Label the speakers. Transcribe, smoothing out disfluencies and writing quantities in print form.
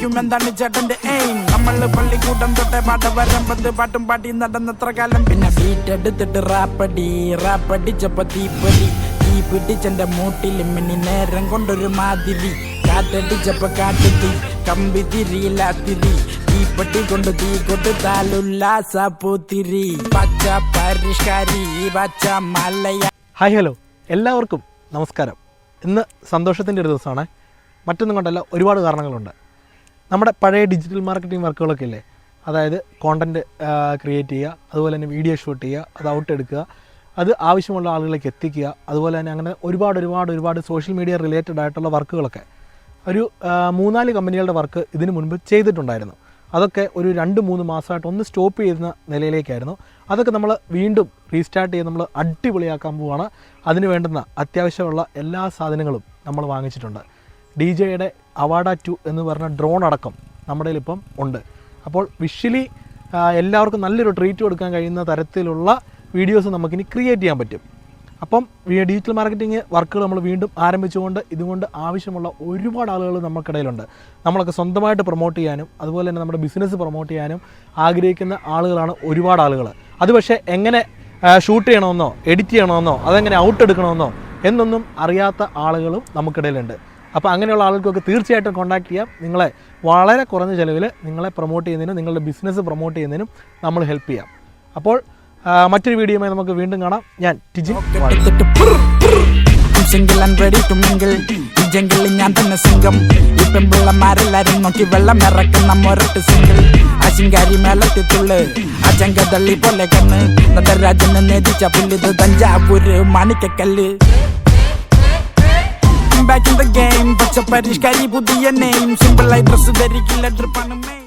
Speaker 1: എന്താണ് ചേട്ടന്റെ എയിം നമ്മള് പള്ളിക്കൂട്ടം തൊട്ടേ പാട്ടവരമ്പത് പാട്ടും പാട്ടി നടന്നത്ര കാലം പിന്നെ ബീറ്റ് എടുത്തിട്ട് റാപ്പടിച്ചപ്പോ തീപ്പൊരി തീ പിടിച്ചെന്റെ മൂട്ടിൽ മിന്നി നേരം കൊണ്ടൊരു മാതിരി കാറ്റടിച്ചപ്പോ കാട്ടുതീ കമ്പി തിരിയില്ലാത്തിരി തീപ്പെട്ടി കൊണ്ട് തീ കൊടുത്താലുല്ലാസ പൂത്തിരി പച്ച പരിഷ്കാരി പച്ച മലയ.
Speaker 2: ഹായ് ഹലോ എല്ലാവർക്കും നമസ്കാരം. ഇന്ന് സന്തോഷത്തിൻ്റെ ഒരു ദിവസമാണ്. മറ്റൊന്നും കൊണ്ടല്ല, ഒരുപാട് കാരണങ്ങളുണ്ട്. നമ്മുടെ പഴയ ഡിജിറ്റൽ മാർക്കറ്റിംഗ് വർക്കുകളൊക്കെ ഇല്ലേ, അതായത് കോണ്ടൻറ്റ് ക്രിയേറ്റ് ചെയ്യുക, അതുപോലെ തന്നെ വീഡിയോ ഷൂട്ട് ചെയ്യുക, അത് ഔട്ട് എടുക്കുക, അത് ആവശ്യമുള്ള ആളുകളിലേക്ക് എത്തിക്കുക, അതുപോലെ തന്നെ അങ്ങനെ ഒരുപാട് സോഷ്യൽ മീഡിയ റിലേറ്റഡ് ആയിട്ടുള്ള വർക്കുകളൊക്കെ ഒരു 3-4 കമ്പനികളുടെ വർക്ക് ഇതിനു മുൻപ് ചെയ്തിട്ടുണ്ടായിരുന്നു. അതൊക്കെ ഒരു 2-3 മാസമായിട്ട് ഒന്ന് സ്റ്റോപ്പ് ചെയ്യുന്ന നിലയിലേക്കായിരുന്നു. അതൊക്കെ നമ്മൾ വീണ്ടും റീസ്റ്റാർട്ട് ചെയ്ത് നമ്മൾ അടിപൊളിയാക്കാൻ പോവുകയാണ്. അതിന് വേണ്ടുന്ന അത്യാവശ്യമുള്ള എല്ലാ സാധനങ്ങളും നമ്മൾ വാങ്ങിച്ചിട്ടുണ്ട്. DJയുടെ അവാഡ 2 എന്ന് പറഞ്ഞ ഡ്രോൺ അടക്കം നമ്മുടെ കയ്യിലിപ്പം ഉണ്ട്. അപ്പോൾ വിഷ്വലി എല്ലാവർക്കും നല്ലൊരു ട്രീറ്റ് കൊടുക്കാൻ കഴിയുന്ന തരത്തിലുള്ള വീഡിയോസ് നമുക്കിനി ക്രിയേറ്റ് ചെയ്യാൻ പറ്റും. അപ്പം ഡിജിറ്റൽ മാർക്കറ്റിംഗ് വർക്കുകൾ നമ്മൾ വീണ്ടും ആരംഭിച്ചുകൊണ്ട് ഇതുകൊണ്ട് ആവശ്യമുള്ള ഒരുപാട് ആളുകൾ നമുക്കിടയിലുണ്ട്. നമ്മളൊക്കെ സ്വന്തമായിട്ട് പ്രൊമോട്ട് ചെയ്യാനും അതുപോലെ തന്നെ നമ്മുടെ ബിസിനസ് പ്രൊമോട്ട് ചെയ്യാനും ആഗ്രഹിക്കുന്ന ആളുകളാണ് ഒരുപാട് ആളുകൾ. അത് പക്ഷേ എങ്ങനെ ഷൂട്ട് ചെയ്യണമെന്നോ എഡിറ്റ് ചെയ്യണമെന്നോ അതെങ്ങനെ ഔട്ട് എടുക്കണമെന്നോ എന്നൊന്നും അറിയാത്ത ആളുകളും നമുക്കിടയിലുണ്ട്. അപ്പോൾ അങ്ങനെയുള്ള ആളുകൾക്കൊക്കെ തീർച്ചയായിട്ടും കോൺടാക്ട് ചെയ്യാം. നിങ്ങളെ വളരെ കുറഞ്ഞ ചിലവിൽ നിങ്ങളെ പ്രൊമോട്ട് ചെയ്യുന്നതിനും നിങ്ങളുടെ ബിസിനസ് പ്രൊമോട്ട് ചെയ്യുന്നതിനും നമ്മൾ ഹെൽപ്പ് ചെയ്യാം. അപ്പോൾ മറ്റൊരു വീഡിയോയുമായി നമുക്ക് വീണ്ടും കാണാം. ഞാൻ Tijin.
Speaker 1: Single and ready to mingle. ഈ ജംഗിളിൽ ഞാൻ തന്നെ സിംഗം. ഈ പെമ്പിള്ളമാരെല്ലാരും നോക്കി വെള്ളം ഇറക്കുന്ന മൊരട്ട് സിംഗിൾ. ആ ശിങ്കാരി മേളത്തിത്തുള്ളു ആ ചെങ്കതള്ളി പോലെ കണ്ണ്. Natarajan നേതിച്ച പുല്ലിത് Thanjavur Manikyakkallu. Back in the game, പച്ച പരിഷ്കാരി പുതിയ നെയിം. സിമ്പിൾ ആയി ഡ്രസ് ധരിക്കില്ല, ട്രിപ്പാണ് മെയിൻ.